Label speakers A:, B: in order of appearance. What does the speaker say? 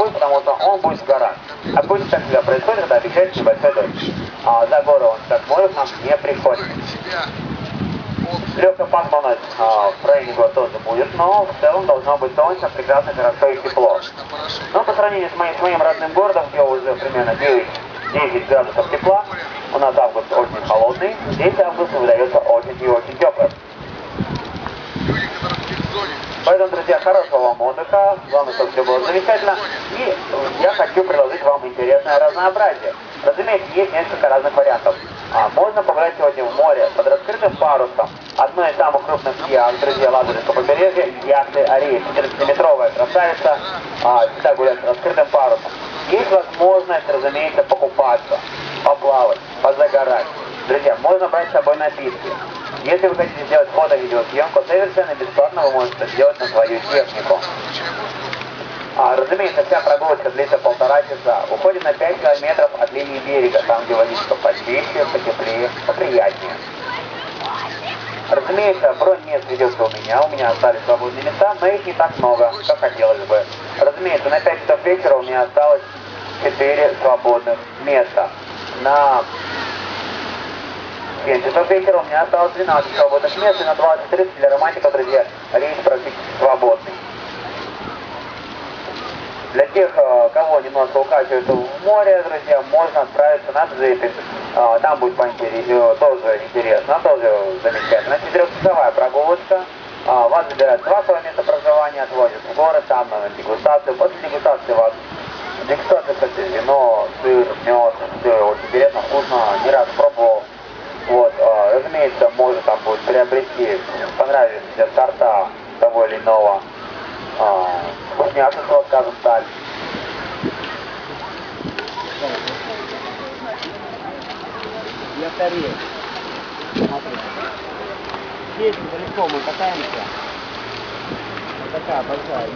A: будет, потому что он будет сгорать. Обычно так всегда происходит, когда обещается небольшой дождь. За гору он так может нам не приходит. Легкая пасмурность в районе гор тоже будет, но в целом должно быть солнечно, прекрасно, хорошо и тепло. Но по сравнению с моим родным городом, где уже примерно 10 градусов тепла, у нас август очень холодный, здесь август выдается очень и очень теплым. Поэтому, друзья, хорошего вам отдыха, главное, чтобы все было замечательно. И я хочу предложить вам интересное разнообразие. Разумеется, есть несколько разных вариантов. Можно погулять сегодня в море под раскрытым парусом. Одно из самых крупных яхт, друзья, Ладожского побережья, яхты Арея, 14-метровая красавица, всегда гулять с раскрытым парусом. Есть возможность, разумеется, покупаться, поплавать, позагорать. Друзья, можно брать с собой напитки. Если вы хотите сделать фото-видеосъемку, совершенно бесплатно вы можете это сделать на свою технику. Разумеется, вся прогулка длится 1,5 часа. Уходим на 5 километров от линии берега, там, где водичка почище, потеплее, поприятнее. Разумеется, бронь мест ведется у меня остались свободные места, но их не так много, как хотелось бы. Разумеется, на 5 часов вечера у меня осталось 4 свободных места. На 7 часов вечера у меня осталось 12 свободных мест, и на 20:30 для романтиков, друзья, рейс практически свободный. Для тех, кого немножко укачивает в море, друзья, можно отправиться на Джиппинг. Там будет тоже интересно, тоже замечательно. 4-часовая прогулочка. Вас забирают с вашего места проживания, отвозят в город, там на дегустацию. После дегустации вас дегустация, кстати, вино, сыр, мед, все очень интересно, вкусно, не раз пробовал. Вот, разумеется, можно там будет приобрести понравившиеся сорта того или иного вкусняшества, скажем так.
B: Я старею. Смотри. Здесь недалеко мы катаемся. Вот такая большая.